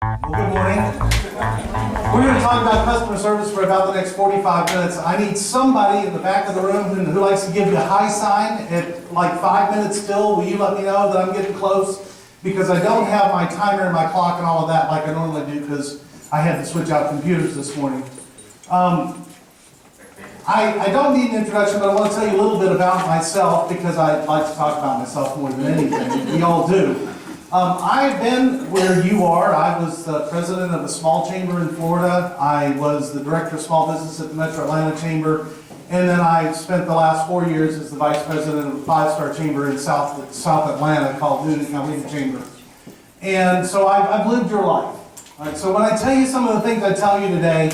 Well, good morning. We're going to talk about customer service for about the next 45 minutes. I need somebody in the back of the room who likes to give you a high sign at like 5 minutes still. Will you let me know that I'm getting close? Because I don't have my timer and my clock and all of that like I normally do because I had to switch out computers this morning. I don't need an introduction, but I want to tell you a little bit about myself because I like to talk about myself more than anything. We all do. I've been where you are. I was the president of a small chamber in Florida. I was the director of small business at the Metro Atlanta Chamber. And then I spent the last 4 years as the vice president of a five-star chamber in South Atlanta called Newton County Chamber. And so I've lived your life. All right, so when I tell you some of the things I tell you today,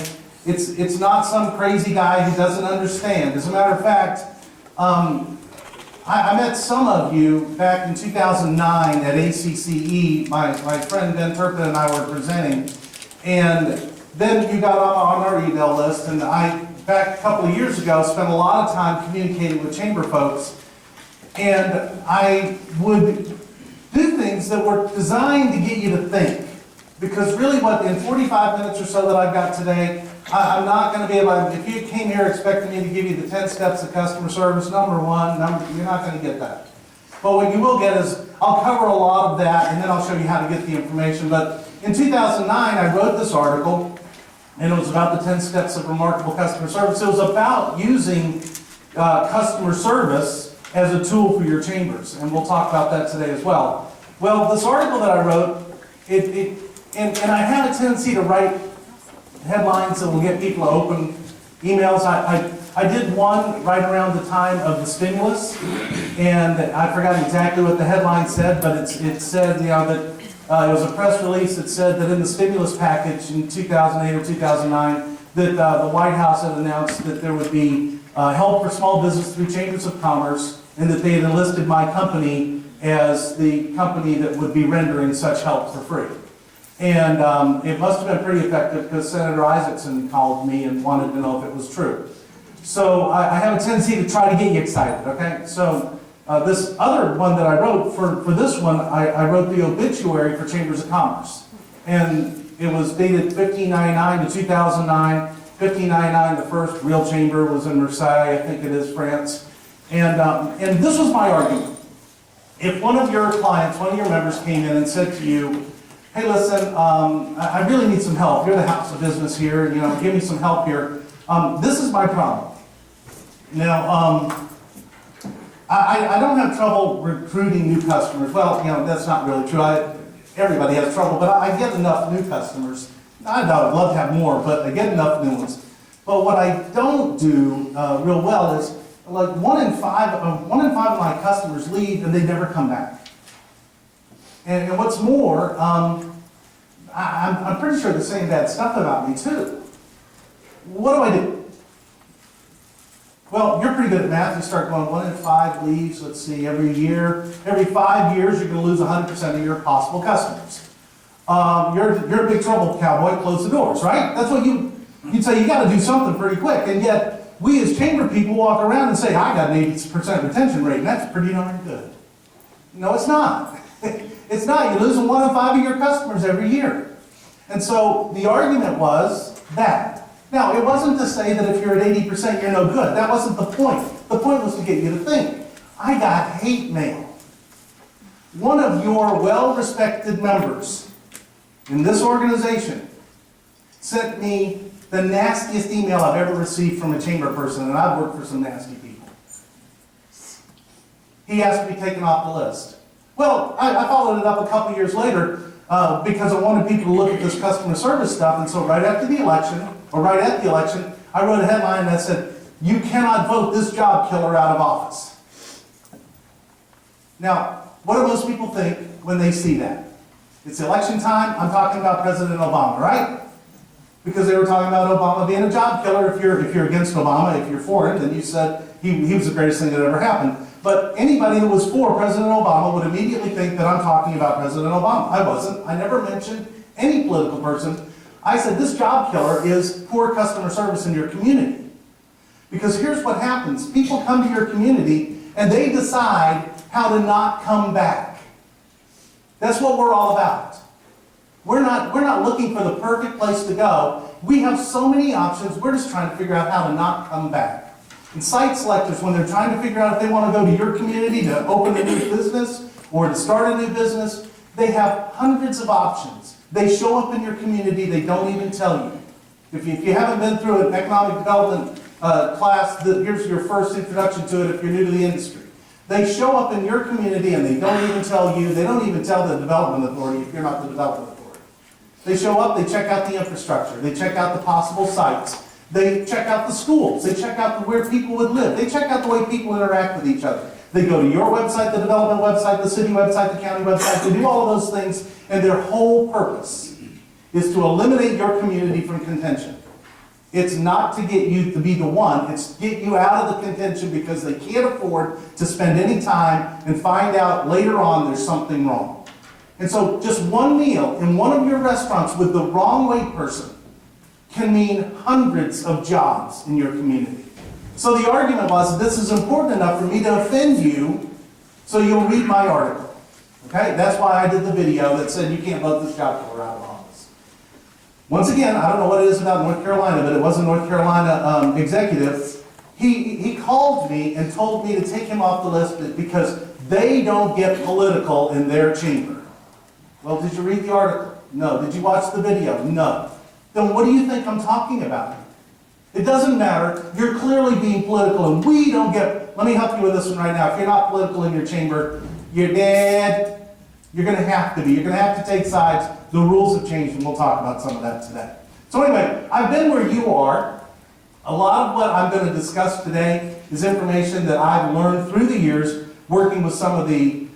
it's not some crazy guy who doesn't understand. As a matter of fact, I met some of you back in 2009 at ACCE. My friend Ben Turpin and I were presenting, and then you got on our email list, and I, back a couple of years ago, spent a lot of time communicating with chamber folks, and I would do things that were designed to get you to think. Because really in 45 minutes or so that I've got today, I'm not going to be able to, if you came here expecting me to give you the 10 steps of customer service, number one, you're not going to get that. But what you will get is, I'll cover a lot of that, and then I'll show you how to get the information. But in 2009, I wrote this article, and it was about the 10 steps of remarkable customer service. It was about using customer service as a tool for your chambers, and we'll talk about that today as well. Well, this article that I wrote, and I have a tendency to write headlines that will get people to open emails. I did one right around the time of the stimulus, and I forgot exactly what the headline said, but it said, that it was a press release that said that in the stimulus package in 2008 or 2009, that the White House had announced that there would be help for small business through chambers of commerce, and that they had enlisted my company as the company that would be rendering such help for free. And it must have been pretty effective because Senator Isaacson called me and wanted to know if it was true. So I have a tendency to try to get you excited, okay? So this other one that I wrote, for this one, I wrote the obituary for Chambers of Commerce. And it was dated 1599 to 2009. 1599, the first real chamber was in Marseille, I think it is, France. And this was my argument. If one of your clients, one of your members came in and said to you, hey, listen, I really need some help. You're the house of business here, give me some help here. This is my problem. Now, I don't have trouble recruiting new customers. Well, that's not really true. Everybody has trouble, but I get enough new customers. I'd love to have more, but I get enough new ones. But what I don't do real well is, like, one in five of my customers leave and they never come back. And what's more, I'm pretty sure they're saying bad stuff about me too. What do? Well, you're pretty good at math. You start going 1 in 5 leaves, let's see, every year. Every 5 years, you're going to lose 100% of your possible customers. You're in big trouble, cowboy, close the doors, right? That's what you'd say. You got to do something pretty quick. And yet, we as chamber people walk around and say, I got an 80% retention rate, and that's pretty darn good. No, it's not. It's not. You're losing 1 in 5 of your customers every year. And so the argument was that. Now, it wasn't to say that if you're at 80%, you're no good. That wasn't the point. The point was to get you to think. I got hate mail. One of your well-respected members in this organization sent me the nastiest email I've ever received from a chamber person, and I've worked for some nasty people. He asked to be taken off the list. Well, I followed it up a couple years later because I wanted people to look at this customer service stuff, and so right at the election, I wrote a headline that said, you cannot vote this job killer out of office. Now, what do most people think when they see that? It's election time, I'm talking about President Obama, right? Because they were talking about Obama being a job killer. If you're against Obama, if you're for him, then you said he was the greatest thing that ever happened. But anybody who was for President Obama would immediately think that I'm talking about President Obama. I wasn't. I never mentioned any political person. I said this job killer is poor customer service in your community. Because here's what happens. People come to your community and they decide how to not come back. That's what we're all about. We're not looking for the perfect place to go. We have so many options, we're just trying to figure out how to not come back. And site selectors, when they're trying to figure out if they want to go to your community to open a new business or to start a new business, they have hundreds of options. They show up in your community, they don't even tell you. If you haven't been through an economic development class, here's your first introduction to it if you're new to the industry. They show up in your community and they don't even tell you, they don't even tell the development authority if you're not the development authority. They show up, they check out the infrastructure, they check out the possible sites, they check out the schools, they check out where people would live, they check out the way people interact with each other. They go to your website, the development website, the city website, the county website, they do all of those things, and their whole purpose is to eliminate your community from contention. It's not to get you to be the one, it's to get you out of the contention because they can't afford to spend any time and find out later on there's something wrong. And so just one meal in one of your restaurants with the wrong wait person can mean hundreds of jobs in your community. So the argument was, this is important enough for me to offend you, so you'll read my article. Okay? That's why I did the video that said you can't vote this job killer out of office. Once again, I don't know what it is about North Carolina, but it was a North Carolina executive. He called me and told me to take him off the list because they don't get political in their chamber. Well, did you read the article? No. Did you watch the video? No. Then what do you think I'm talking about? It doesn't matter. You're clearly being political, and we don't get... Let me help you with this one right now. If you're not political in your chamber, you're dead. You're going to have to be. You're going to have to take sides. The rules have changed, and we'll talk about some of that today. So anyway, I've been where you are. A lot of what I'm going to discuss today is information that I've learned through the years working with some of the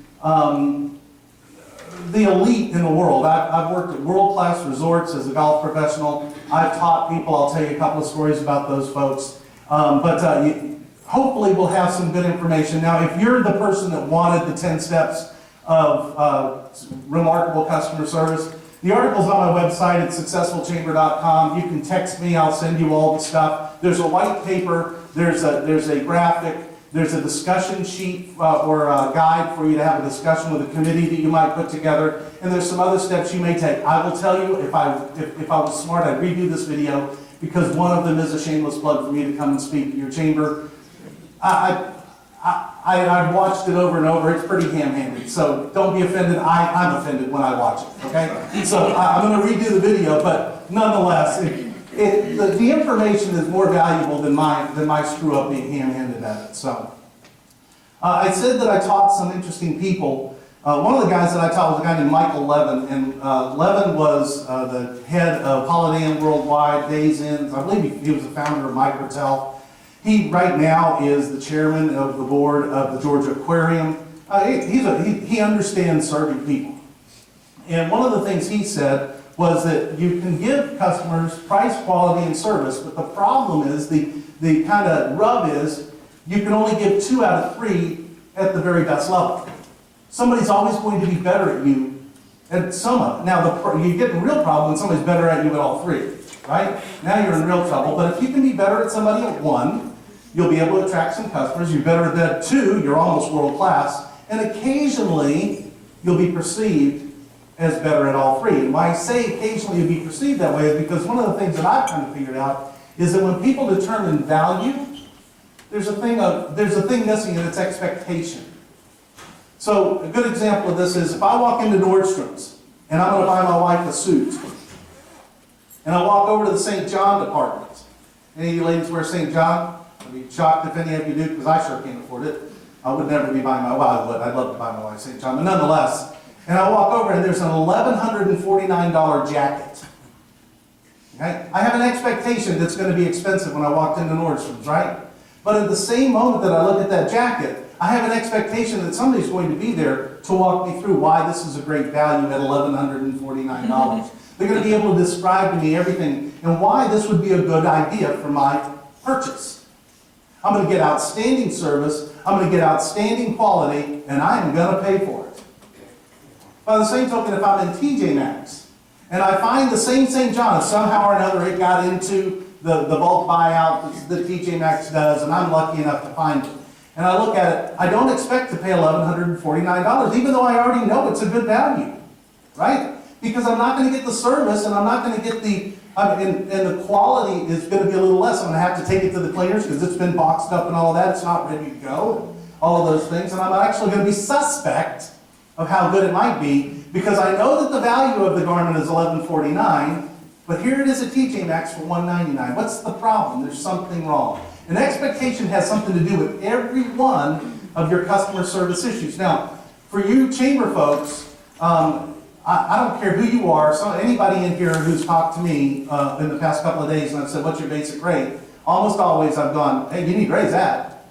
elite in the world. I've worked at world-class resorts as a golf professional. I've taught people. I'll tell you a couple of stories about those folks. Hopefully we'll have some good information. Now, if you're the person that wanted the 10 steps of remarkable customer service, the article's on my website at successfulchamber.com. You can text me. I'll send you all the stuff. There's a white paper. There's a graphic. There's a discussion sheet or a guide for you to have a discussion with a committee that you might put together. And there's some other steps you may take. I will tell you, if I was smart, I'd redo this video because one of them is a shameless plug for me to come and speak to your chamber. I've watched it over and over. It's pretty ham-handed, so don't be offended. I'm offended when I watch it, okay? So I'm going to redo the video, but nonetheless, the information is more valuable than my screw-up being ham-handed at it. So I said that I taught some interesting people. One of the guys that I taught was a guy named Michael Levin, and Levin was the head of Holiday Inn Worldwide, Days Inn. I believe he was the founder of Microtel. He right now is the chairman of the board of the Georgia Aquarium. He understands serving people. And one of the things he said was that you can give customers price, quality, and service, but the problem is, the kind of rub is, you can only give 2 out of 3 at the very best level. Somebody's always going to be better at you at some of it. Now, you get the real problem when somebody's better at you at all 3, right? Now you're in real trouble, but if you can be better at somebody at 1, you'll be able to attract some customers. You're better at that 2, you're almost world class, and occasionally you'll be perceived as better at all 3. And why I say occasionally you'll be perceived that way is because one of the things that I've kind of figured out is that when people determine value, there's a thing missing, and it's expectation. So a good example of this is if I walk into Nordstrom's and I'm going to buy my wife a suit, and I walk over to the St. John department. Any of you ladies wear St. John? I'd be shocked if any of you do, because I sure can't afford it. I would never be buying my wife. I'd love to buy my wife St. John, but nonetheless. And I walk over and there's an $1,149 jacket. Okay? I have an expectation that's going to be expensive when I walked into Nordstrom's, right? But at the same moment that I look at that jacket, I have an expectation that somebody's going to be there to walk me through why this is a great value at $1,149. They're going to be able to describe to me everything and why this would be a good idea for my purchase. I'm going to get outstanding service, I'm going to get outstanding quality, and I'm going to pay for it. By the same token, if I'm in TJ Maxx, and I find the same St. John, somehow or another it got into the bulk buyout that TJ Maxx does, and I'm lucky enough to find it, and I look at it, I don't expect to pay $1,149, even though I already know it's a good value, right? because I'm not going to get the service and I'm not going to get the, and the quality is going to be a little less. I'm going to have to take it to the cleaners because it's been boxed up and all of that. It's not ready to go, and all of those things. And I'm actually going to be suspect of how good it might be because I know that the value of the garment is $11.49, but here it is at TJ Maxx for $1.99. What's the problem? There's something wrong. And expectation has something to do with every one of your customer service issues. Now, for you chamber folks, I don't care who you are, so anybody in here who's talked to me in the past couple of days and I've said, what's your basic rate? Almost always I've gone, hey, you need to raise that.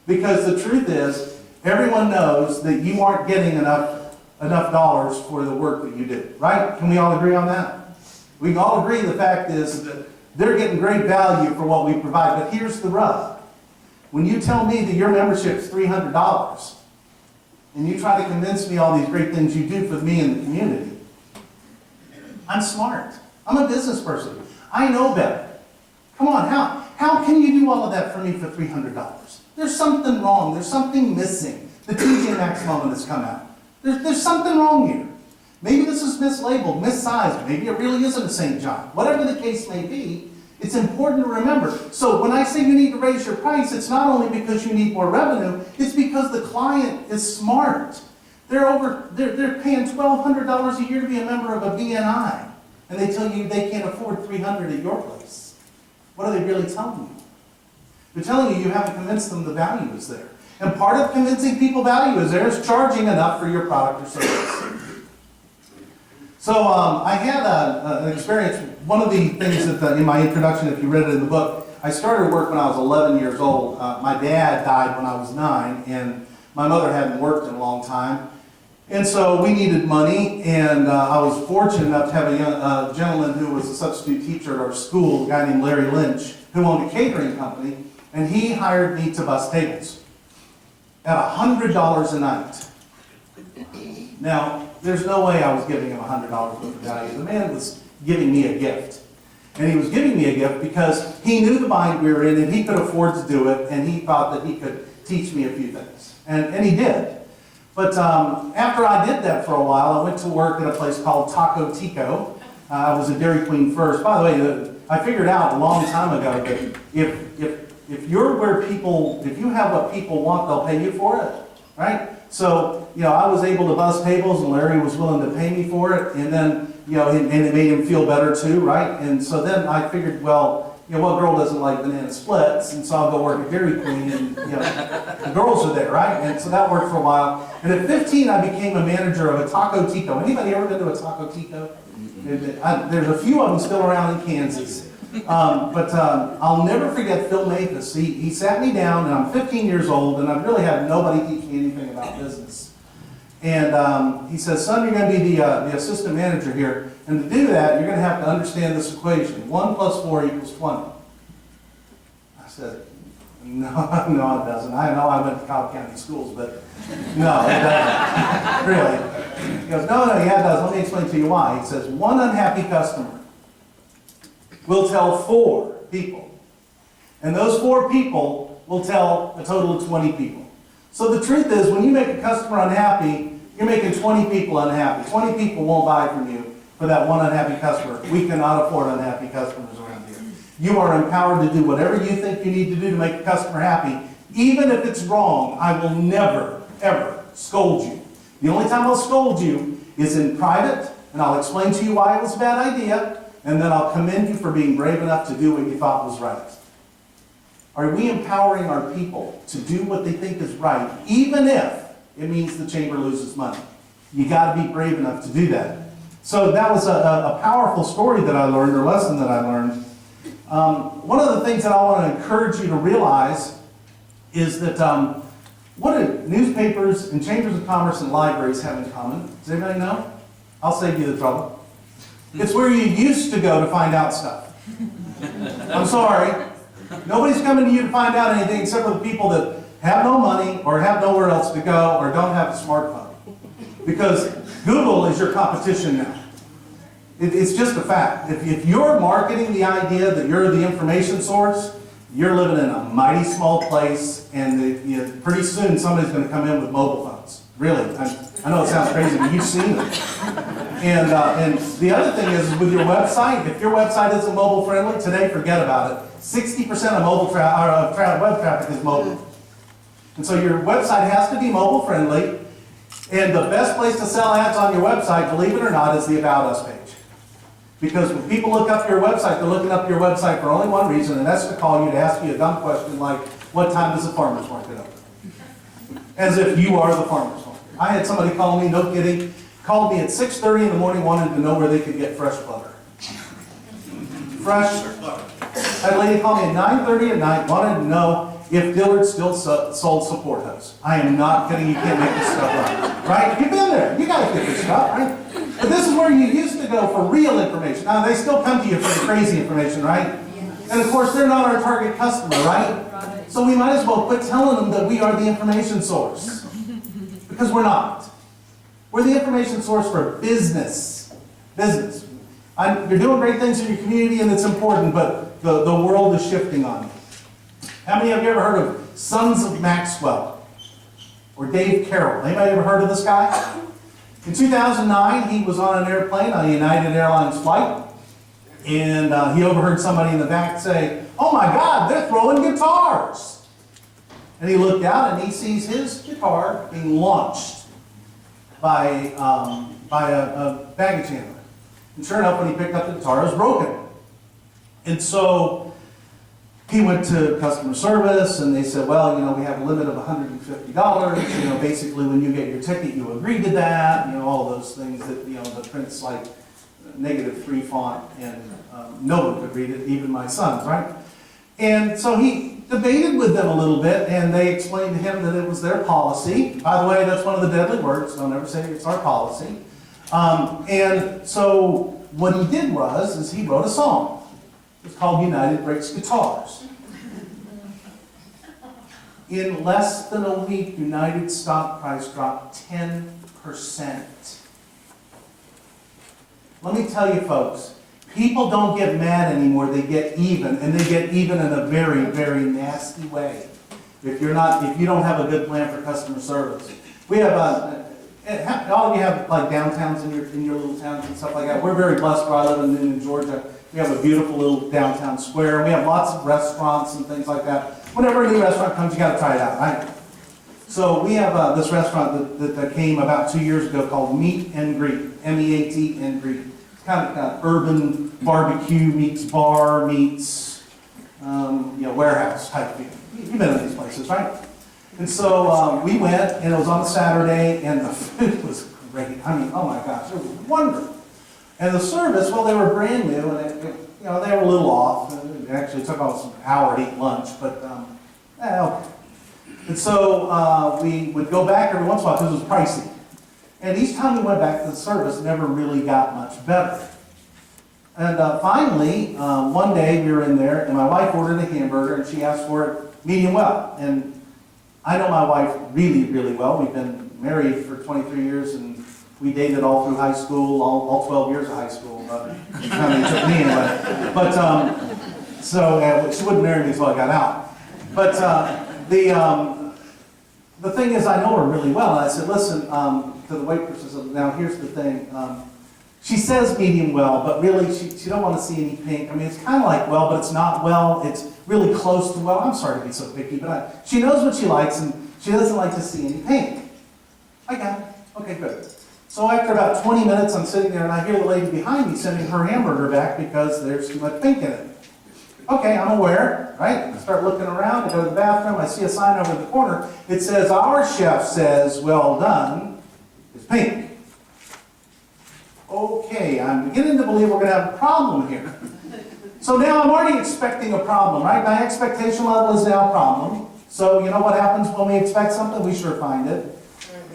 Because the truth is, everyone knows that you aren't getting enough dollars for the work that you do, right? Can we all agree on that? We can all agree the fact is that they're getting great value for what we provide, but here's the rub. When you tell me that your membership's $300, and you try to convince me all these great things you do for me and the community, I'm smart. I'm a business person. I know better. Come on, how can you do all of that for me for $300? There's something wrong. There's something missing. The TJ Maxx moment has come out. There's something wrong here. Maybe this is mislabeled, missized. Maybe it really isn't a St. John. Whatever the case may be, it's important to remember. So when I say you need to raise your price, it's not only because you need more revenue, it's because the client is smart. They're paying $1,200 a year to be a member of a BNI, and they tell you they can't afford $300 at your place. What are they really telling you? They're telling you you haven't convinced them the value is there. And part of convincing people value is there is charging enough for your product or service. So I had an experience. One of the things that in my introduction, if you read it in the book, I started work when I was 11 years old. My dad died when I was 9, and my mother hadn't worked in a long time. And so we needed money, and I was fortunate enough to have a gentleman who was a substitute teacher at our school, a guy named Larry Lynch, who owned a catering company, and he hired me to bus tables at $100 a night. Now, there's no way I was giving him $100 worth of value. The man was giving me a gift. And he was giving me a gift because he knew the bind we were in and he could afford to do it, and he thought that he could teach me a few things. And he did. But after I did that for a while, I went to work at a place called Taco Tico. I was a Dairy Queen first. By the way, I figured out a long time ago that if you're where people, if you have what people want, they'll pay you for it, right? So, I was able to bus tables, and Larry was willing to pay me for it, and then, and it made him feel better too, right? And so then I figured, well, what girl doesn't like banana splits? And so I'll go work at Dairy Queen, and, the girls are there, right? And so that worked for a while. And at 15, I became a manager of a Taco Tico. Anybody ever been to a Taco Tico? There's a few of them still around in Kansas. But I'll never forget Phil Mathis. He sat me down, and I'm 15 years old, and I've really had nobody teach me anything about business. And he says, son, you're going to be the assistant manager here, and to do that, you're going to have to understand this equation. 1 + 4 = 20. I said, no, it doesn't. I know I went to Cobb County schools, but no, it doesn't. Really. He goes, no, yeah, it does. Let me explain to you why. He says, one unhappy customer will tell 4 people. And those 4 people will tell a total of 20 people. So the truth is, when you make a customer unhappy, you're making 20 people unhappy. 20 people won't buy from you for that one unhappy customer. We cannot afford unhappy customers around here. You are empowered to do whatever you think you need to do to make a customer happy. Even if it's wrong, I will never, ever scold you. The only time I'll scold you is in private, and I'll explain to you why it was a bad idea, and then I'll commend you for being brave enough to do what you thought was right. Are we empowering our people to do what they think is right, even if it means the chamber loses money? You got to be brave enough to do that. So that was a powerful story that I learned, or lesson that I learned. One of the things that I want to encourage you to realize is that what do newspapers and chambers of commerce and libraries have in common? Does anybody know? I'll save you the trouble. It's where you used to go to find out stuff. I'm sorry. Nobody's coming to you to find out anything except for the people that have no money or have nowhere else to go or don't have a smartphone. Because Google is your competition now. It's just a fact. If you're marketing the idea that you're the information source, you're living in a mighty small place, and pretty soon somebody's going to come in with mobile phones. Really. I know it sounds crazy, but you've seen them. And the other thing is with your website, if your website isn't mobile friendly, today forget about it. 60% of web traffic is mobile. And so your website has to be mobile friendly. And the best place to sell ads on your website, believe it or not, is the About Us page. Because when people look up your website, they're looking up your website for only one reason, and that's to call you to ask you a dumb question like, what time does the farmer's market open? As if you are the farmer's market. I had somebody call me, no kidding, called me at 6:30 in the morning wanting to know where they could get fresh butter. Fresh butter. I had a lady call me at 9:30 at night, wanted to know if Dillard still sold support hose. I am not kidding, you can't make this stuff up. Right? You've been there, you guys get this stuff, right? But this is where you used to go for real information. Now, they still come to you for the crazy information, right? And of course, they're not our target customer, right? So we might as well quit telling them that we are the information source. Because we're not. We're the information source for business. Business. You're doing great things in your community and it's important, but the world is shifting on you. How many of you ever heard of Sons of Maxwell? Or Dave Carroll? Anybody ever heard of this guy? In 2009, he was on an airplane, on a United Airlines flight, and he overheard somebody in the back say, "Oh my God, they're throwing guitars!" And he looked out and he sees his guitar being launched by a baggage handler. And sure enough, when he picked up the guitar, it was broken. And so he went to customer service and they said, well, you know, we have a limit of $150. You know, basically when you get your ticket, you agree to that. You know, all those things that, you know, the print's like -3 font and no one could read it, even my sons, right? And so he debated with them a little bit and they explained to him that it was their policy. By the way, that's one of the deadly words. Don't ever say it's our policy. And so what he did is he wrote a song. It's called United Breaks Guitars. In less than a week, United stock price dropped 10%. Let me tell you folks, people don't get mad anymore, they get even, and they get even in a very, very nasty way. If you don't have a good plan for customer service. We have all of you have like downtowns in your little towns and stuff like that. We're very blessed where I live in Newnan, Georgia. We have a beautiful little downtown square. We have lots of restaurants and things like that. Whenever a new restaurant comes, you got to try it out, right? So we have this restaurant that came about 2 years ago called Meet and Greet, M-E-A-T and Greet. It's kind of urban barbecue meets bar meets warehouse type thing. You've been in these places, right? And so we went, and it was on a Saturday, and the food was great. I mean, oh my gosh, it was wonderful. And the service, well, they were brand new, and they were a little off. It actually took almost an hour to eat lunch, but okay. And so we would go back every once in a while because it was pricey. And each time we went back, the service never really got much better. And finally, one day we were in there, and my wife ordered a hamburger, and she asked for it medium well. And I know my wife really, really well. We've been married for 23 years, and we dated all through high school, all 12 years of high school. But it kind of took me anyway. But so she wouldn't marry me until I got out. But the thing is, I know her really well. And I said, listen, to the waitress, I said, now here's the thing. She says medium well, but really she don't want to see any pink. I mean, it's kind of like well, but it's not well. It's really close to well. I'm sorry to be so picky, but she knows what she likes, and she doesn't like to see any pink. I got it. Okay, good. So after about 20 minutes, I'm sitting there, and I hear the lady behind me sending her hamburger back because there's too much pink in it. Okay, I'm aware, right? I start looking around, I go to the bathroom, I see a sign over in the corner. It says, our chef says, well done, it's pink. Okay, I'm beginning to believe we're going to have a problem here. So now I'm already expecting a problem, right? My expectation level is now a problem. So you know what happens when we expect something? We sure find it.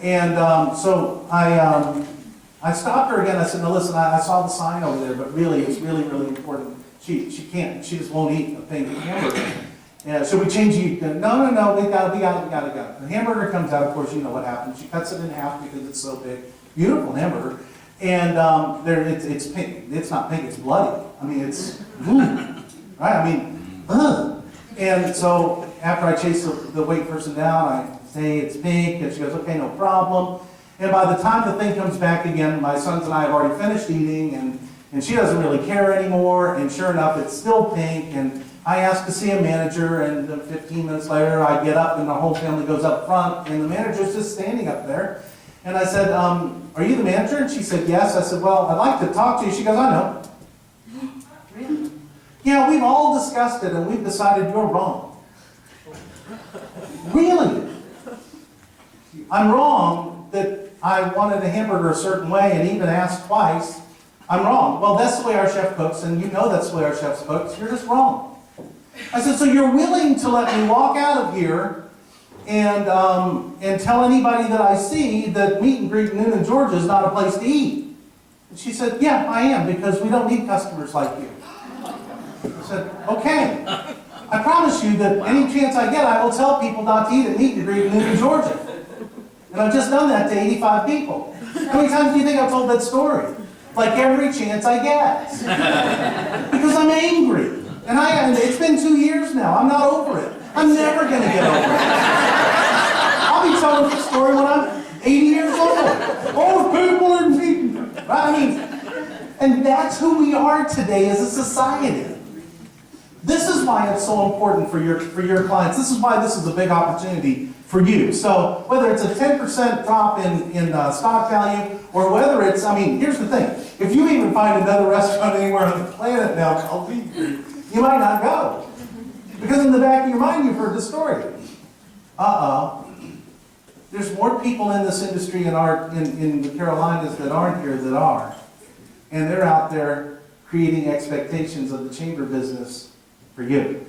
And so I stopped her again. I said, no, listen, I saw the sign over there, but really, it's really, really important. She just won't eat a pink hamburger. Yeah, should we change it? No, we got it. The hamburger comes out, of course, you know what happens. She cuts it in half because it's so big. Beautiful hamburger. And it's pink. It's not pink, it's bloody. I mean, it's, right? I mean, And so after I chase the weight person down, I say it's pink, and she goes, okay, no problem. And by the time the thing comes back again, my sons and I have already finished eating, and she doesn't really care anymore, and sure enough, it's still pink, and I ask to see a manager, and 15 minutes later, I get up, and the whole family goes up front, and the manager's just standing up there. And I said, are you the manager? And she said, yes. I said, well, I'd like to talk to you. She goes, I know. Really? Yeah, we've all discussed it, and we've decided you're wrong. Really? I'm wrong that I wanted a hamburger a certain way and even asked twice. I'm wrong. Well, that's the way our chef cooks, and you know that's the way our chef cooks. You're just wrong. I said, so you're willing to let me walk out of here and tell anybody that I see that Meet and Greet in Noonan, Georgia is not a place to eat? And she said, yeah, I am, because we don't need customers like you. I said, okay. I promise you that any chance I get, I will tell people not to eat at Meet and Greet in Noonan, Georgia. And I've just done that to 85 people. How many times do you think I've told that story? Like every chance I get. Because I'm angry. And it's been 2 years now. I'm not over it. I'm never going to get over it. I'll be telling this story when I'm 80 years old. Oh, people are meeting. Right? I mean, and that's who we are today as a society. This is why it's so important for your clients. This is why this is a big opportunity for you. So whether it's a 10% drop in stock value, or whether it's, I mean, here's the thing. If you even find another restaurant anywhere on the planet now called Meet and Greet, you might not go. Because in the back of your mind, you've heard the story. There's more people in this industry in the Carolinas that aren't here that are. And they're out there creating expectations of the chamber business for you.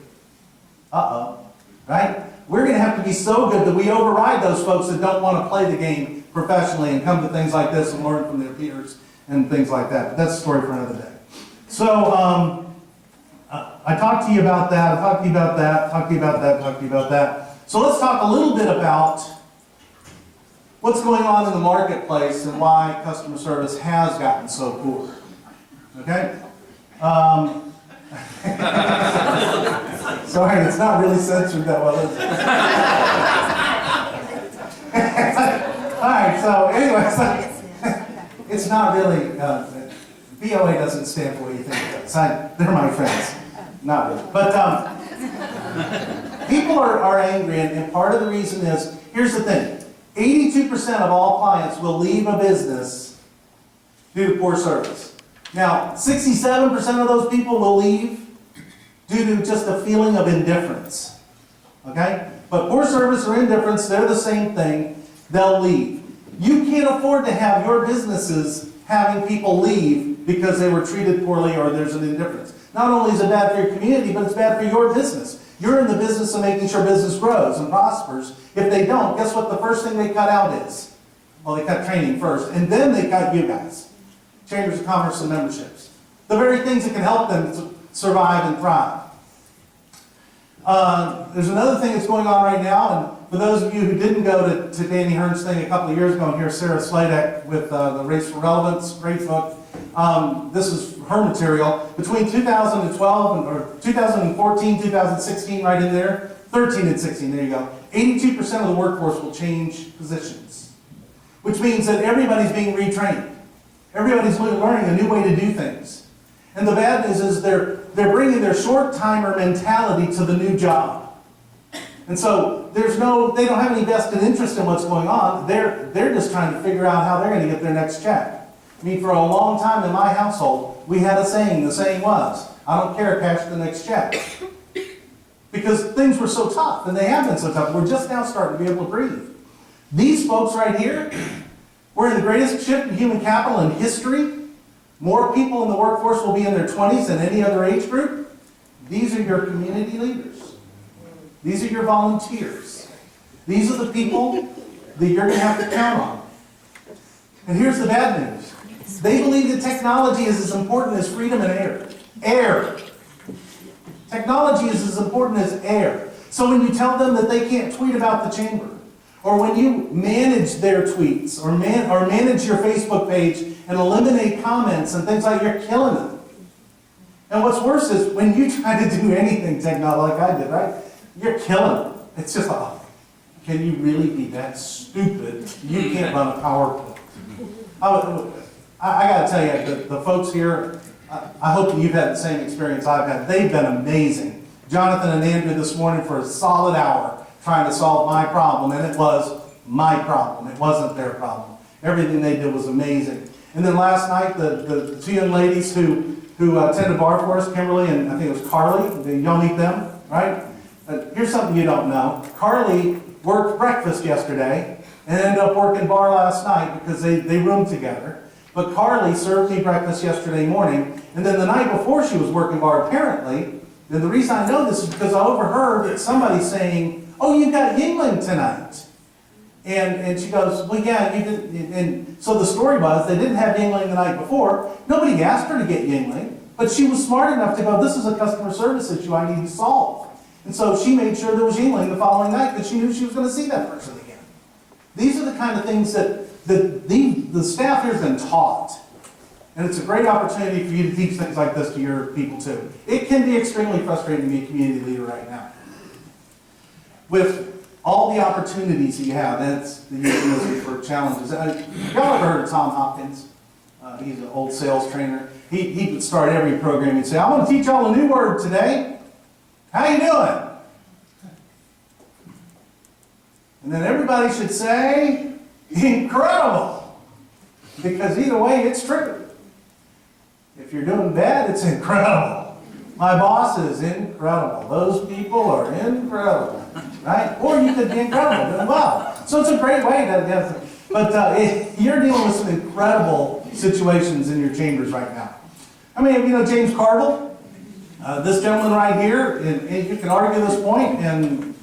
Right? We're going to have to be so good that we override those folks that don't want to play the game professionally and come to things like this and learn from their peers and things like that. But that's a story for another day. So, I talked to you about that, I talked to you about that, talked to you about that, talked to you about that. So let's talk a little bit about what's going on in the marketplace and why customer service has gotten so poor. Okay? Sorry, it's not really censored that well, is it? Alright, so anyway, it's not really, BOA doesn't stand for what you think it does. They're my friends. Not really. But people are angry, and part of the reason is, here's the thing. 82% of all clients will leave a business due to poor service. Now, 67% of those people will leave due to just a feeling of indifference. Okay? But poor service or indifference, they're the same thing. They'll leave. You can't afford to have your businesses having people leave because they were treated poorly or there's an indifference. Not only is it bad for your community, but it's bad for your business. You're in the business of making sure business grows and prospers. If they don't, guess what the first thing they cut out is? Well, they cut training first, and then they cut you guys. Chambers of Commerce and memberships. The very things that can help them survive and thrive. There's another thing that's going on right now, and for those of you who didn't go to Danny Hearn's thing a couple of years ago and hear Sarah Sladek with the Race for Relevance, great book. This is her material. Between 2012 or 2014, 2016, right in there, 13 and 16, there you go. 82% of the workforce will change positions, which means that everybody's being retrained. Everybody's learning a new way to do things. And the bad news is they're bringing their short-timer mentality to the new job. And so they don't have any vested interest in what's going on. They're just trying to figure out how they're going to get their next check. I mean, for a long time in my household, we had a saying. The saying was, I don't care, cash the next check. Because things were so tough, and they have been so tough. We're just now starting to be able to breathe. These folks right here, we're in the greatest shift in human capital in history. More people in the workforce will be in their 20s than any other age group. These are your community leaders. These are your volunteers. These are the people that you're going to have to count on. And here's the bad news. They believe that technology is as important as freedom and air. Air. Technology is as important as air. So when you tell them that they can't tweet about the chamber, or when you manage their tweets, or manage your Facebook page and eliminate comments and things like that, you're killing them. And what's worse is when you try to do anything technology like I did, right? You're killing them. It's just like, can you really be that stupid? You can't run a PowerPoint. I gotta tell you, the folks here, I hope that you've had the same experience I've had. They've been amazing. Jonathan and Andrew this morning for a solid hour trying to solve my problem, and it was my problem. It wasn't their problem. Everything they did was amazing. And then last night, the two young ladies who attended bar for us, Kimberly and I think it was Carly, y'all meet them, right? Here's something you don't know. Carly worked breakfast yesterday and ended up working bar last night because they roomed together. But Carly served me breakfast yesterday morning, and then the night before she was working bar apparently, and the reason I know this is because I overheard somebody saying, "Oh, you got Yingling tonight." And she goes, "Well, yeah, you did." And so the story was they didn't have Yingling the night before. Nobody asked her to get Yingling, but she was smart enough to go, "This is a customer service issue I need to solve." And so she made sure there was Yingling the following night because she knew she was going to see that person again. These are the kind of things that the staff here has been taught. And it's a great opportunity for you to teach things like this to your people too. It can be extremely frustrating to be a community leader right now. With all the opportunities that you have, that's the euphemism for challenges. Y'all ever heard of Tom Hopkins? He's an old sales trainer. He would start every program and say, "I'm going to teach y'all a new word today. How you doing?" And then everybody should say, "Incredible." Because either way, it's true. If you're doing bad, it's incredible. My boss is incredible. Those people are incredible, right? Or you could be incredible, doing well. So it's a great way to, but you're dealing with some incredible situations in your chambers right now. I mean, you know James Carville? This gentleman right here, and you can argue this point, and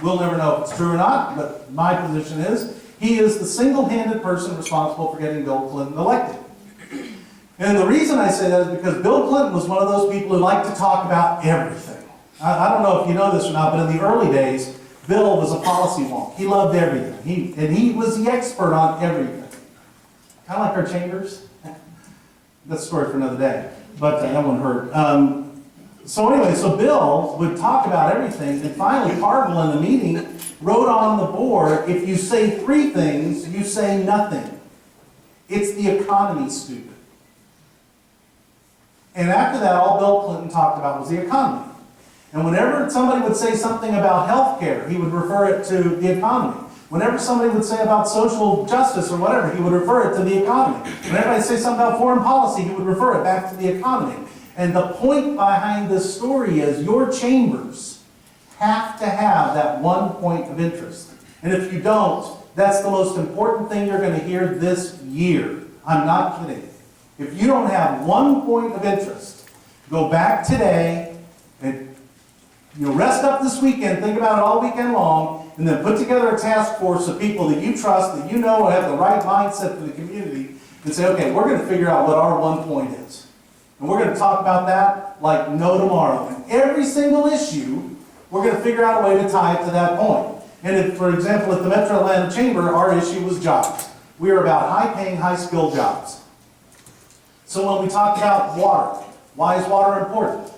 we'll never know if it's true or not, but my position is, he is the single-handed person responsible for getting Bill Clinton elected. And the reason I say that is because Bill Clinton was one of those people who liked to talk about everything. I don't know if you know this or not, but in the early days, Bill was a policy wonk. He loved everything. He was the expert on everything. Kind of like our chambers. That's a story for another day, but that won't hurt. So anyway, so Bill would talk about everything, and finally Carville in the meeting wrote on the board, "If you say three things, you say nothing. It's the economy, stupid." And after that, all Bill Clinton talked about was the economy. And whenever somebody would say something about health care, he would refer it to the economy. Whenever somebody would say about social justice or whatever, he would refer it to the economy. Whenever I say something about foreign policy, he would refer it back to the economy. And the point behind this story is your chambers have to have that one point of interest. And if you don't, that's the most important thing you're going to hear this year. I'm not kidding. If you don't have one point of interest, go back today and rest up this weekend, think about it all weekend long, and then put together a task force of people that you trust, that you know have the right mindset for the community, and say, okay, we're going to figure out what our one point is. And we're going to talk about that like no tomorrow. And every single issue, we're going to figure out a way to tie it to that point. And if, for example, at the Metro Atlanta Chamber, our issue was jobs. We are about high-paying, high-skilled jobs. So when we talk about water, why is water important?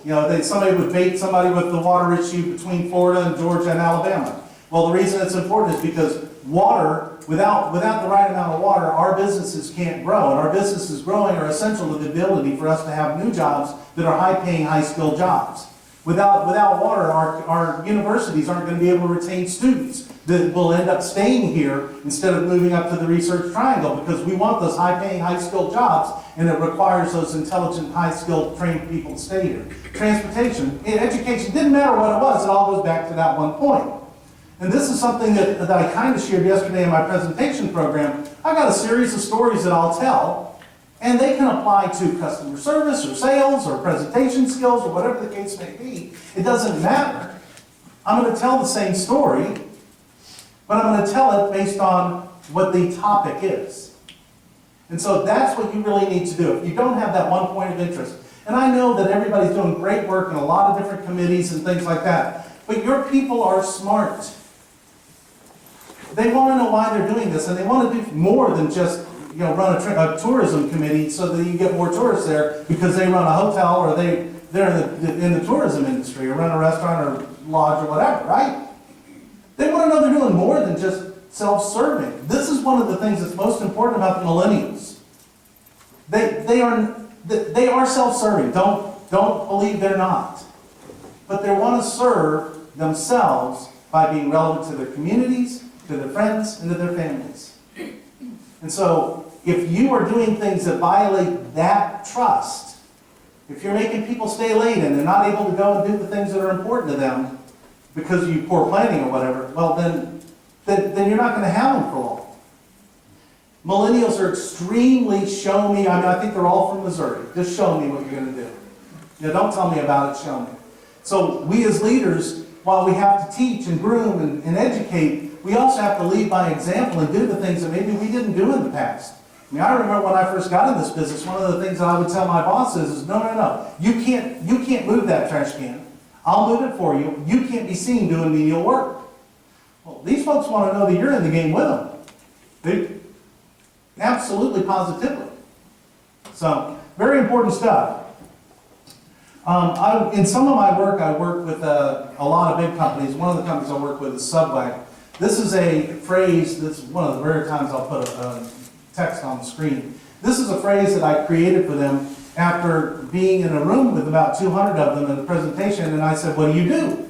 Somebody would bait somebody with the water issue between Florida and Georgia and Alabama. Well, the reason it's important is because water, without the right amount of water, our businesses can't grow. And our businesses growing are essential to the ability for us to have new jobs that are high-paying, high-skilled jobs. Without water, our universities aren't going to be able to retain students that will end up staying here instead of moving up to the Research Triangle, because we want those high-paying, high-skilled jobs, and it requires those intelligent, high-skilled, trained people to stay here. Transportation, education, didn't matter what it was, it all goes back to that one point. And this is something that I kind of shared yesterday in my presentation program. I've got a series of stories that I'll tell, and they can apply to customer service or sales or presentation skills or whatever the case may be. It doesn't matter. I'm going to tell the same story, but I'm going to tell it based on what the topic is. And so that's what you really need to do. If you don't have that one point of interest, and I know that everybody's doing great work in a lot of different committees and things like that, but your people are smart. They want to know why they're doing this, and they want to do more than just run a tourism committee so that you get more tourists there because they run a hotel or they're in the tourism industry or run a restaurant or lodge or whatever, right? They want to know they're doing more than just self-serving. This is one of the things that's most important about the millennials. They are self-serving. Don't believe they're not. But they want to serve themselves by being relevant to their communities, to their friends, and to their families. And so, if you are doing things that violate that trust, if you're making people stay late and they're not able to go and do the things that are important to them because of poor planning or whatever, well then you're not going to have them for long. Millennials are extremely show me. I mean, I think they're all from Missouri. Just show me what you're going to do. You know, don't tell me about it, show me. So we as leaders, while we have to teach and groom and educate, we also have to lead by example and do the things that maybe we didn't do in the past. I mean, I remember when I first got in this business, one of the things that I would tell my bosses is, no, you can't move that trash can. I'll move it for you. You can't be seen doing menial work. Well, these folks want to know that you're in the game with them. Absolutely, positively. So, very important stuff. In some of my work, I work with a lot of big companies. One of the companies I work with is Subway. This is a phrase that's one of the rare times I'll put a text on the screen. This is a phrase that I created for them after being in a room with about 200 of them in the presentation, and I said, what do you do?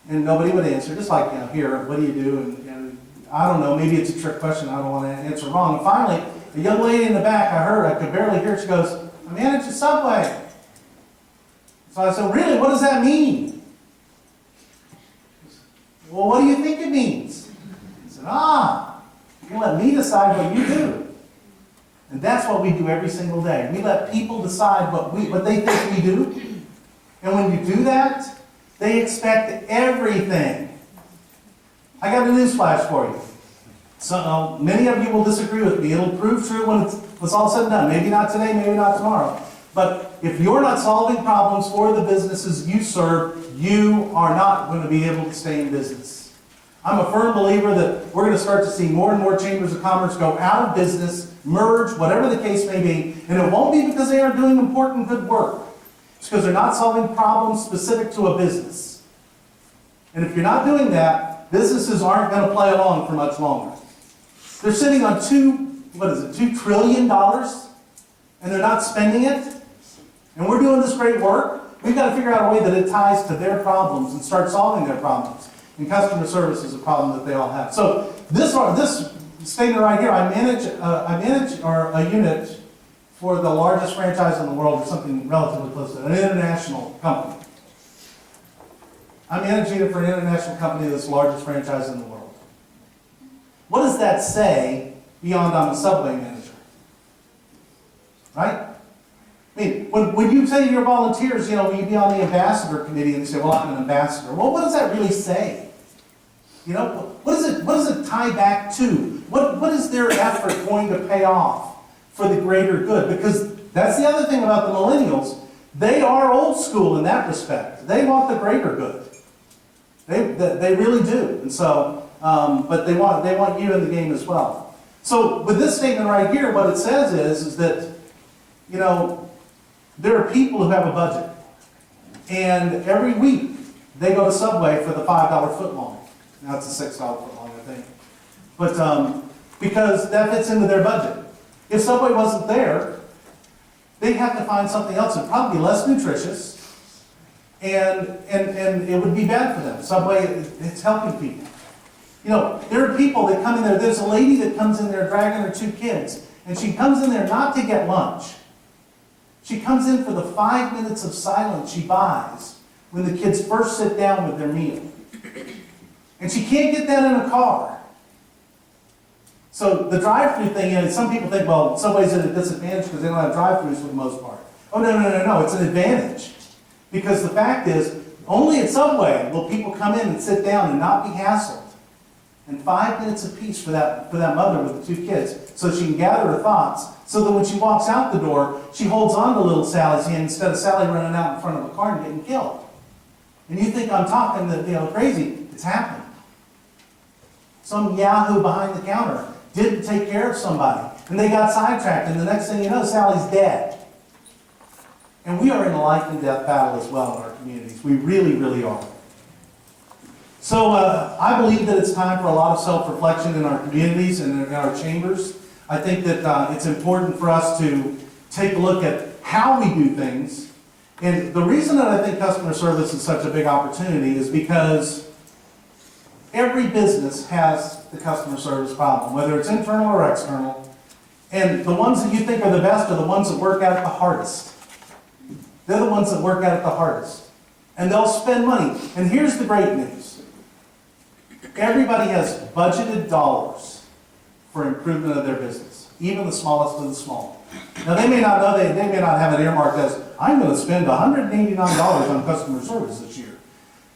And nobody would answer, just like here, what do you do? And I don't know, maybe it's a trick question, I don't want to answer wrong. And finally, a young lady in the back, I could barely hear, she goes, I manage a Subway. So I said, really, what does that mean? Well, what do you think it means? I said, you let me decide what you do. And that's what we do every single day. We let people decide what they think we do. And when you do that, they expect everything. I got a newsflash for you. So many of you will disagree with me. It'll prove true when it's all said and done. Maybe not today, maybe not tomorrow. But if you're not solving problems for the businesses you serve, you are not going to be able to stay in business. I'm a firm believer that we're going to start to see more and more chambers of commerce go out of business, merge, whatever the case may be, and it won't be because they aren't doing important, good work. It's because they're not solving problems specific to a business. And if you're not doing that, businesses aren't going to play along for much longer. They're sitting on $2 trillion, and they're not spending it. And we're doing this great work. We've got to figure out a way that it ties to their problems and start solving their problems. And customer service is a problem that they all have. So this statement right here, I manage a unit for the largest franchise in the world, or something relatively close to it, an international company. I'm managing it for an international company that's the largest franchise in the world. What does that say beyond I'm a Subway manager? Right? I mean, when you say to your volunteers, will you be on the ambassador committee, and they say, well, I'm an ambassador. Well, what does that really say? What does it tie back to? What is their effort going to pay off for the greater good? Because that's the other thing about the millennials. They are old school in that respect. They want the greater good. They really do. And so, but they want you in the game as well. So with this statement right here, what it says is that, there are people who have a budget. And every week, they go to Subway for the $5 footlong. Now it's a $6 footlong, I think. But because that fits into their budget. If Subway wasn't there, they'd have to find something else that'd probably be less nutritious, and it would be bad for them. Subway, it's helping people. There are people that come in there. There's a lady that comes in there dragging her 2 kids, and she comes in there not to get lunch. She comes in for the 5 minutes of silence she buys when the kids first sit down with their meal. And she can't get that in a car. So the drive-through thing is, some people think, well, Subway's at a disadvantage because they don't have drive-throughs for the most part. Oh, no, it's an advantage. Because the fact is, only at Subway will people come in and sit down and not be hassled. And 5 minutes apiece for that mother with the 2 kids, so she can gather her thoughts, so that when she walks out the door, she holds on to little Sally's hand instead of Sally running out in front of a car and getting killed. And you think I'm talking crazy. It's happening. Some yahoo behind the counter didn't take care of somebody, and they got sidetracked, and the next thing you know, Sally's dead. And we are in a life and death battle as well in our communities. We really, really are. So I believe that it's time for a lot of self-reflection in our communities and in our chambers. I think that it's important for us to take a look at how we do things. And the reason that I think customer service is such a big opportunity is because every business has the customer service problem, whether it's internal or external. And the ones that you think are the best are the ones that work at it the hardest. They're the ones that work at it the hardest. And they'll spend money. And here's the great news. Everybody has budgeted dollars for improvement of their business, even the smallest of the small. Now they may not know, they may not have it earmarked as, I'm going to spend $189 on customer service this year.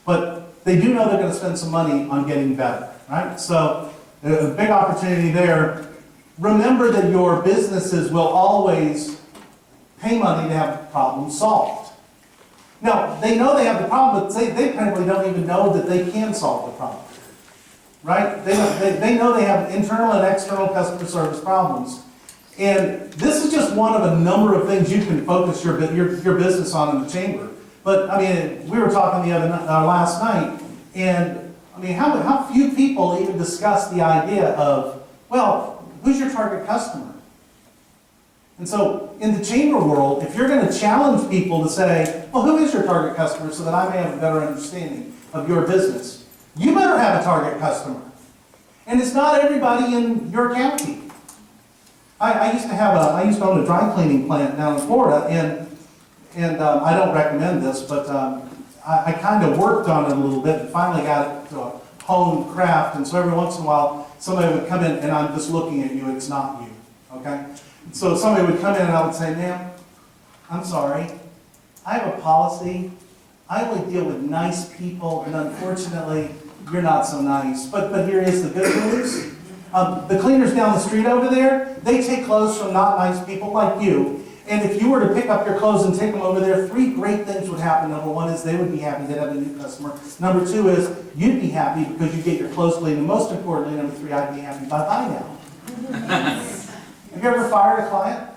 But they do know they're going to spend some money on getting better, right? So a big opportunity there. Remember that your businesses will always pay money to have problems solved. Now, they know they have the problem, but they probably don't even know that they can solve the problem. Right? They know they have internal and external customer service problems. And this is just one of a number of things you can focus your business on in the chamber. But, I mean, we were talking last night, and, I mean, how few people even discuss the idea of, well, who's your target customer? And so, in the chamber world, if you're going to challenge people to say, well, who is your target customer so that I may have a better understanding of your business, you better have a target customer. And it's not everybody in your county. I used to own a dry cleaning plant down in Florida, and I don't recommend this, but I kind of worked on it a little bit and finally got it to a honed craft. And so every once in a while, somebody would come in, and I'm just looking at you, it's not you, okay? So somebody would come in and I would say, ma'am, I'm sorry, I have a policy. I only deal with nice people, and unfortunately, you're not so nice. But here is the good news. The cleaners down the street over there, they take clothes from not nice people like you. And if you were to pick up your clothes and take them over there, 3 great things would happen. Number 1 is they would be happy they'd have a new customer. Number 2 is you'd be happy because you get your clothes cleaned. And most importantly, number 3, I'd be happy. Bye-bye now. Have you ever fired a client?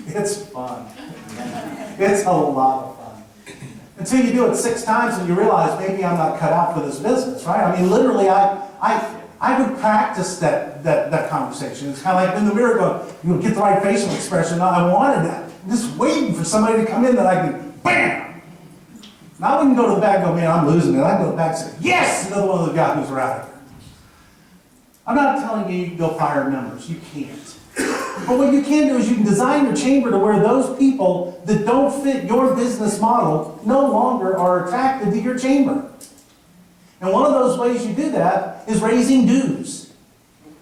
It's fun. It's a lot of fun. Until you do it 6 times and you realize maybe I'm not cut out for this business, right? I mean, literally, I would practice that conversation. It's kind of like in the mirror going, you know, get the right facial expression. I wanted that. I'm just waiting for somebody to come in that I can, bam! And I wouldn't go to the back and go, man, I'm losing it. I'd go back and say, yes! Another one of the guys who's out of here. I'm not telling you you can go fire members. You can't. But what you can do is you can design your chamber to where those people that don't fit your business model no longer are attracted to your chamber. And one of those ways you do that is raising dues.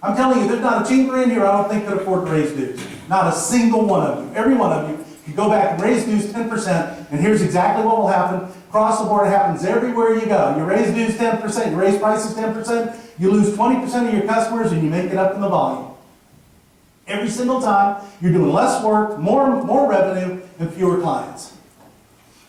I'm telling you, there's not a chamber in here I don't think could afford to raise dues. Not a single one of you. Every one of you can go back and raise dues 10%, and here's exactly what will happen. Across the board, it happens everywhere you go. You raise dues 10%, you raise prices 10%, you lose 20% of your customers, and you make it up in the volume. Every single time, you're doing less work, more revenue, and fewer clients.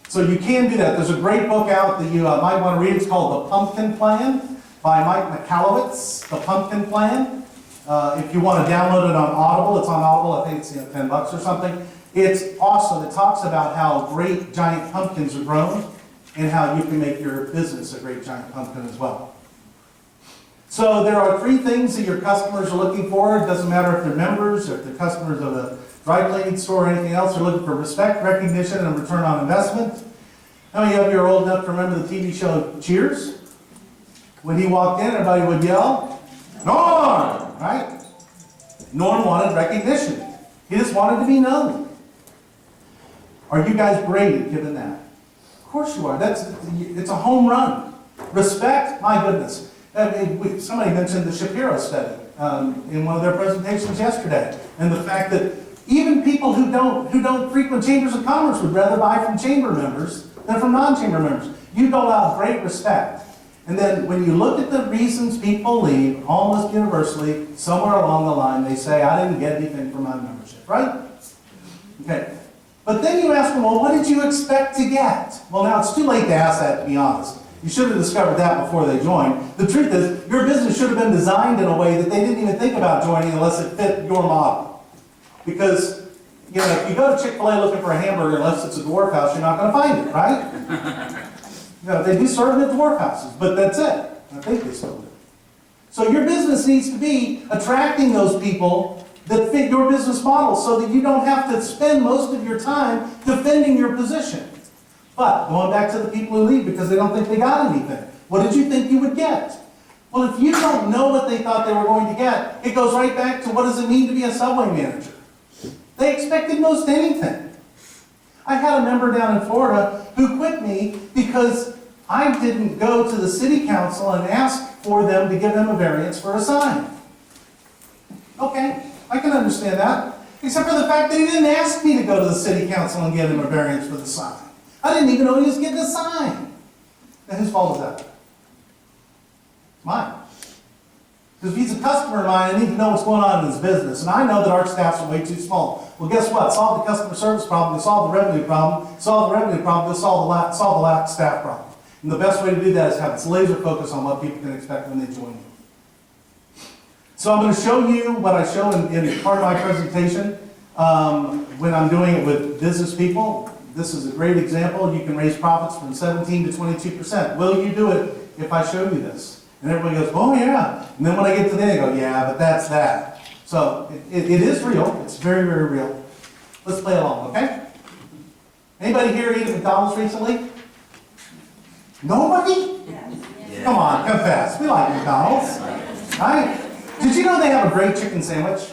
So you can do that. There's a great book out that you might want to read. It's called The Pumpkin Plan by Mike Michalowicz, The Pumpkin Plan. If you want to download it on Audible, it's on Audible. I think it's $10 or something. It's awesome. It talks about how great giant pumpkins are grown and how you can make your business a great giant pumpkin as well. So there are 3 things that your customers are looking for. It doesn't matter if they're members or if they're customers of a dry cleaning store or anything else. They're looking for respect, recognition, and return on investment. How many of you are old enough to remember the TV show Cheers? When he walked in, everybody would yell, Norm! Right? Norm wanted recognition. He just wanted to be known. Are you guys great at giving that? Of course you are. It's a home run. Respect, my goodness. Somebody mentioned the Shapiro study in one of their presentations yesterday, and the fact that even people who don't frequent chambers of commerce would rather buy from chamber members than from non-chamber members. You dole out great respect. And then when you look at the reasons people leave, almost universally, somewhere along the line, they say, I didn't get anything from my membership, right? Okay. But then you ask them, well, what did you expect to get? Well, now it's too late to ask that, to be honest. You should have discovered that before they joined. The truth is, your business should have been designed in a way that they didn't even think about joining unless it fit your model. Because, you know, if you go to Chick-fil-A looking for a hamburger, unless it's a dwarf house, you're not going to find it, right? You know, they do serve them at dwarf houses, but that's it. I think they still do. So your business needs to be attracting those people that fit your business model so that you don't have to spend most of your time defending your position. But going back to the people who leave because they don't think they got anything. What did you think you would get? Well, if you don't know what they thought they were going to get, it goes right back to what does it mean to be a subway manager? They expected most anything. I had a member down in Florida who quit me because I didn't go to the city council and ask for them to give him a variance for a sign. Okay, I can understand that. Except for the fact that he didn't ask me to go to the city council and give him a variance for the sign. I didn't even know he was getting a sign. And whose fault is that? Mine. Because if he's a customer of mine, I need to know what's going on in his business. And I know that our staffs are way too small. Well, guess what? Solve the customer service problem, to solve the revenue problem. Solve the revenue problem, to solve the lack of staff problem. And the best way to do that is have this laser focus on what people can expect when they join you. So I'm going to show you what I show in part of my presentation when I'm doing it with business people. This is a great example. You can raise profits from 17 to 22%. Will you do it if I show you this? And everybody goes, oh yeah. And then when I get to the end, I go, yeah, but that's that. So it is real. It's very, very real. Let's play along, okay? Anybody here eat at McDonald's recently? Nobody? Yeah. Come on, confess. We like McDonald's. Right? Did you know they have a great chicken sandwich?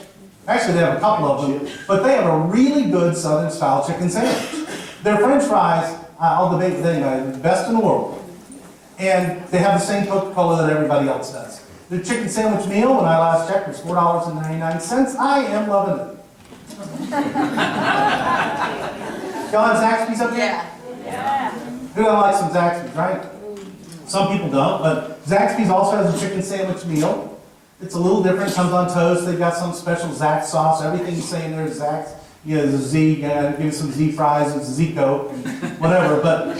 Actually, they have a couple of them, but they have a really good Southern-style chicken sandwich. Their French fries, I'll debate with anybody, the best in the world. And they have the same Coca-Cola that everybody else does. Their chicken sandwich meal, when I last checked, was $4.99. I am loving it. Y'all have Zaxby's up here? Yeah. Who don't like some Zaxby's, right? Some people don't, but Zaxby's also has a chicken sandwich meal. It's a little different, comes on toast. They've got some special Zax sauce. Everything you say in there is Zax. You know, there's a Z, give me some Z fries, it's Z Coke, and whatever. But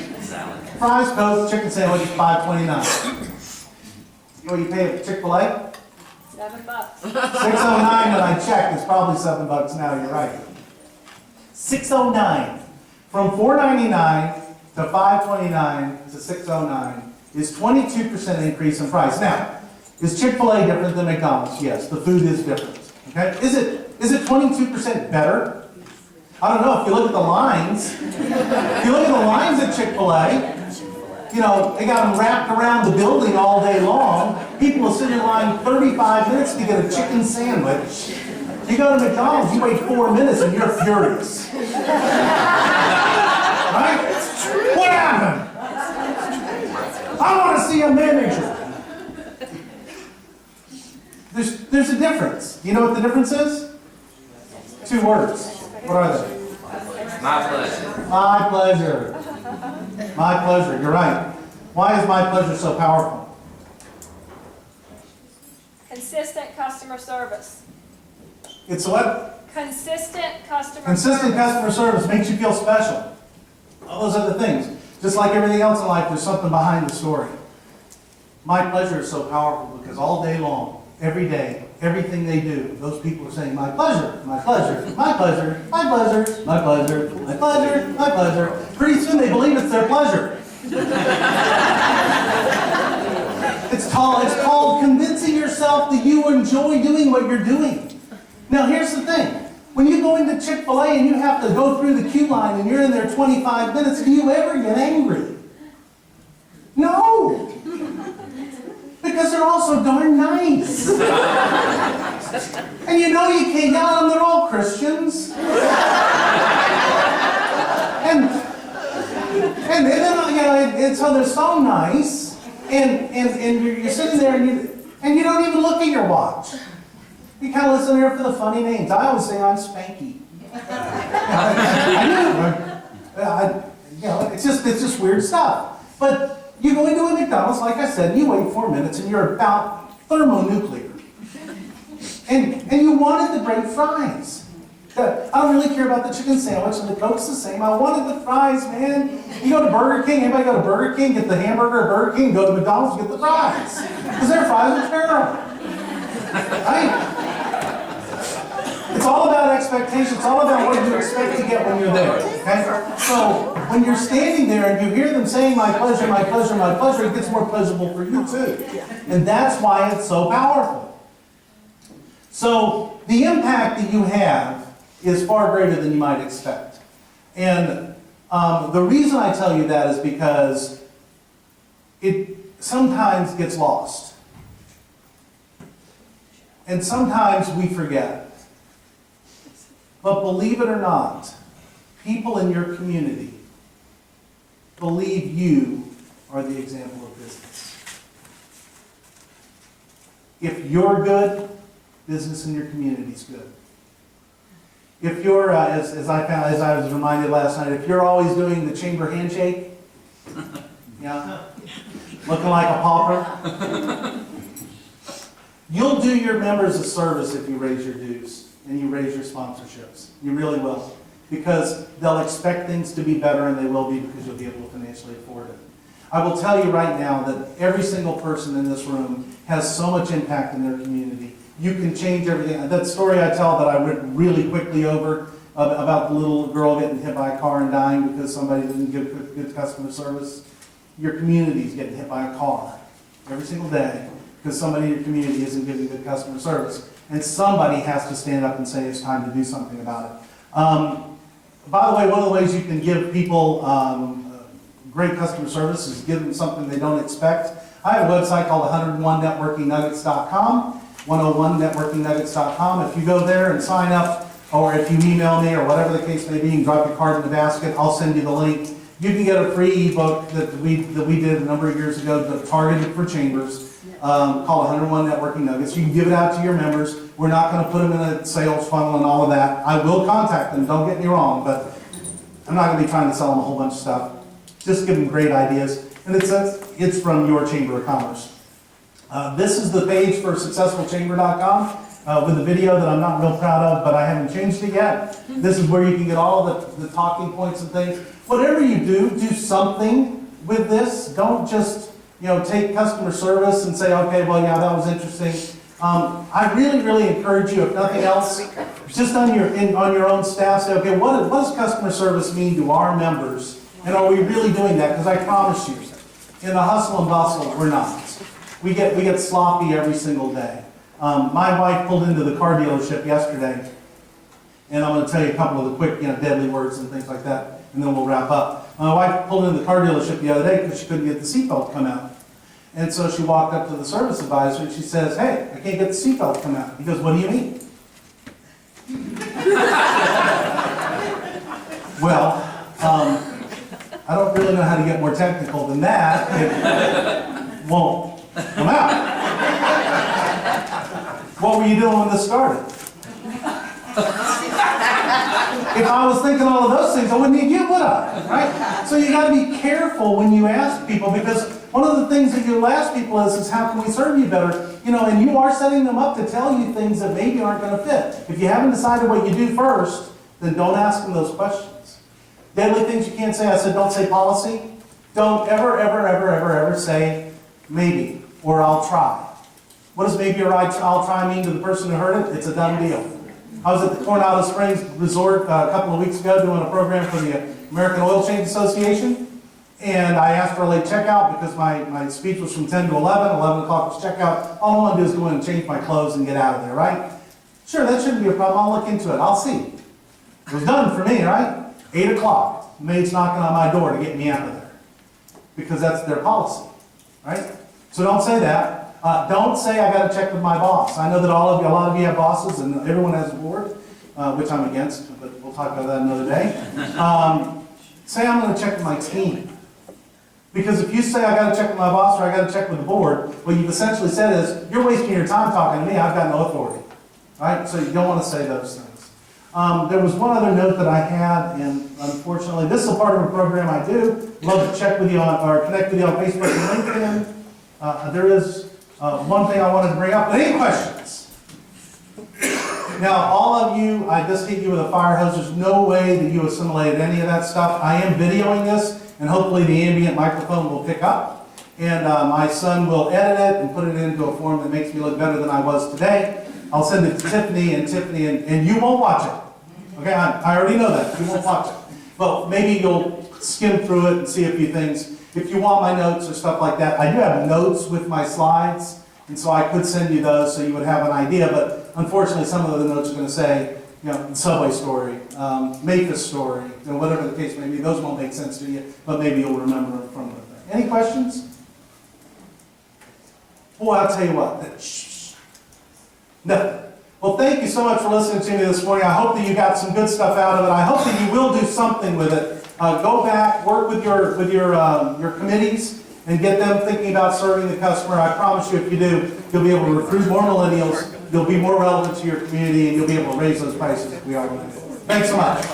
fries, Coke, chicken sandwich is $5.29. You know what you pay at Chick-fil-A? $7. $6.09 when I checked. It's probably $7 now, you're right. $6.09. From $4.99 to $5.29 to $6.09 is 22% increase in price. Now, is Chick-fil-A different than McDonald's? Yes, the food is different. Okay? Is it 22% better? I don't know. If you look at the lines, at Chick-fil-A, you know, they got them wrapped around the building all day long. People will sit in line 35 minutes to get a chicken sandwich. You go to McDonald's, you wait 4 minutes and you're furious. Right? What happened? I want to see a manager. There's a difference. You know what the difference is? 2 words. What are they? My pleasure. My pleasure. My pleasure. You're right. Why is my pleasure so powerful? Consistent customer service. It's what? Consistent customer Consistent service. customer service makes you feel special. All those other things. Just like everything else in life, there's something behind the story. My pleasure is so powerful because all day long, every day, everything they do, those people are saying, my pleasure, my pleasure, my pleasure, my pleasure, my pleasure, my pleasure, my pleasure. Pretty soon they believe it's their pleasure. It's called convincing yourself that you enjoy doing what you're doing. Now here's the thing. When you go into Chick-fil-A and you have to go through the queue line and you're in there 25 minutes, do you ever get angry? No. Because they're all so darn nice. And you know you can't yell at them, they're all Christians. And then, you know, and so they're so nice, and you're sitting there and you don't even look at your watch. You kind of listen there for the funny names. I always say I'm Spanky. I do. You know, it's just weird stuff. But you go into a McDonald's, like I said, and you wait 4 minutes, and you're about thermonuclear. And you wanted the great fries. I don't really care about the chicken sandwich, and the Coke's the same. I wanted the fries, man. You go to Burger King, anybody go to Burger King, get the hamburger at Burger King, go to McDonald's, get the fries. Because their fries are terrible. Right? It's all about expectation. It's all about what you expect to get when you're there. Okay? So when you're standing there and you hear them saying my pleasure, my pleasure, my pleasure, it gets more pleasurable for you too. And that's why it's so powerful. So the impact that you have is far greater than you might expect. And the reason I tell you that is because it sometimes gets lost. And sometimes we forget. But believe it or not, people in your community believe you are the example of business. If you're good, business in your community is good. If you're, as I was reminded last night, if you're always doing the chamber handshake, yeah, looking like a pauper, you'll do your members a service if you raise your dues and you raise your sponsorships. You really will. Because they'll expect things to be better, and they will be, because you'll be able to financially afford it. I will tell you right now that every single person in this room has so much impact in their community. You can change everything. That story I tell that I went really quickly over about the little girl getting hit by a car and dying because somebody didn't give good customer service. Your community is getting hit by a car every single day because somebody in your community isn't giving good customer service. And somebody has to stand up and say it's time to do something about it. By the way, one of the ways you can give people great customer service is give them something they don't expect. I have a website called 101networkingnuggets.com, 101networkingnuggets.com. If you go there and sign up, or if you email me, or whatever the case may be, and drop your card in the basket, I'll send you the link. You can get a free ebook that we did a number of years ago, targeted for chambers, called 101 Networking Nuggets. You can give it out to your members. We're not going to put them in a sales funnel and all of that. I will contact them, don't get me wrong, but I'm not going to be trying to sell them a whole bunch of stuff. Just give them great ideas. And it says it's from your Chamber of Commerce. This is the page for successfulchamber.com with a video that I'm not real proud of, but I haven't changed it yet. This is where you can get all the talking points and things. Whatever you do something with this. Don't just take customer service and say, okay, well, yeah, that was interesting. I really, really encourage you, if nothing else, just on your own staff, say, okay, what does customer service mean to our members? And are we really doing that? Because I promise you, in the hustle and bustle, we're not. We get sloppy every single day. My wife pulled into the car dealership yesterday, and I'm going to tell you a couple of the quick, deadly words and things like that, and then we'll wrap up. My wife pulled into the car dealership the other day because she couldn't get the seatbelt to come out. And so she walked up to the service advisor and she says, hey, I can't get the seatbelt to come out. He goes, what do you mean? Well, I don't really know how to get more technical than that. It won't come out. What were you doing when this started? If I was thinking all of those things, I wouldn't need you, would I? Right? So you got to be careful when you ask people, because one of the things that you'll ask people is how can we serve you better? And you are setting them up to tell you things that maybe aren't going to fit. If you haven't decided what you do first, then don't ask them those questions. Deadly things you can't say. I said, don't say policy. Don't ever, ever, ever, ever, ever say maybe or I'll try. What does maybe or I'll try mean to the person who heard it? It's a done deal. I was at the Coronado Springs Resort a couple of weeks ago doing a program for the American Oil Change Association. And I asked for a late checkout because my speech was from 10 to 11. 11 o'clock was checkout. All I want to do is go in and change my clothes and get out of there, right? Sure, that shouldn't be a problem. I'll look into it. I'll see. It was done for me, right? 8 o'clock. Maid's knocking on my door to get me out of there. Because that's their policy, right? So don't say that. Don't say I got to check with my boss. I know that a lot of you have bosses and everyone has a board, which I'm against, but we'll talk about that another day. Say I'm going to check with my team. Because if you say I got to check with my boss or I got to check with the board, what you've essentially said is you're wasting your time talking to me. I've got no authority, right? So you don't want to say those things. There was one other note that I had, and unfortunately, this is a part of a program I do. Love to check with you on or connect with you on Facebook and LinkedIn. There is one thing I wanted to bring up. Any questions? Now, all of you, I just hit you with a fire hose. There's no way that you assimilated any of that stuff. I am videoing this, and hopefully the ambient microphone will pick up. And my son will edit it and put it into a form that makes me look better than I was today. I'll send it to Tiffany, and you won't watch it. Okay, I already know that, you won't watch it. But maybe you'll skim through it and see a few things. If you want my notes or stuff like that, I do have notes with my slides, and so I could send you those so you would have an idea, but unfortunately, some of the notes are gonna say, you know, Subway story, Mavis story, you know, whatever the case may be. Those won't make sense to you, but maybe you'll remember it from the thing. Any questions? Boy, I'll tell you what, shh. Nothing. Well, thank you so much for listening to me this morning. I hope that you got some good stuff out of it. I hope that you will do something with it. Go back, work with your committees, and get them thinking about serving the customer. I promise you, if you do, you'll be able to recruit more millennials. You'll be more relevant to your community, and you'll be able to raise those prices that we are going to do. Thanks so much.